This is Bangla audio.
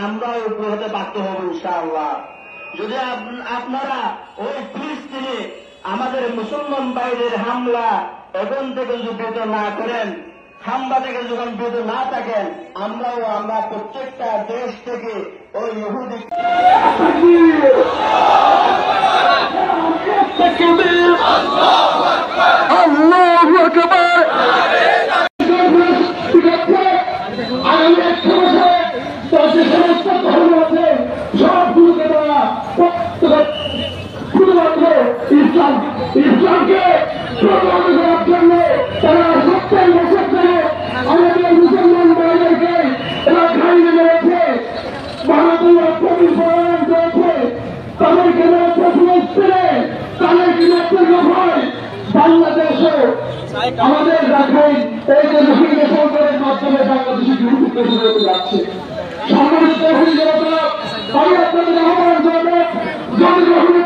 আমরাও উপরে হতে বাধ্য হব ইনশাআল্লাহ। যদি আপনারা ওই ফিলিস্তিনে আমাদের মুসলমান ভাইদের হামলা এখন থেকে যদি বিরত না করেন, হামলা থেকে যখন বিরত না থাকেন, আমরা প্রত্যেকটা দেশ থেকে ওই ইহুদি ইসলামকে প্রতিহত করার জন্য তারা 70 বছর ধরে আমাদের মুসলমান ভাইদেরকে এরা খাইয়ে মেরেছে, ভারতীয় প্রতিফলন করেছে, তাদেরকে মেরেছে ফিলিস্তিনে, তাদেরকে মেরেছে যখন বাংলাদেশে আমাদের রাখাইন এই যে রোহিঙ্গা সরকারের মাধ্যমে বাংলাদেশে বিরোধী পেশে হতে যাচ্ছে। সম্মানিত হয়ে যাওয়া আমি আপনাদের আহ্বান করব, জনগণ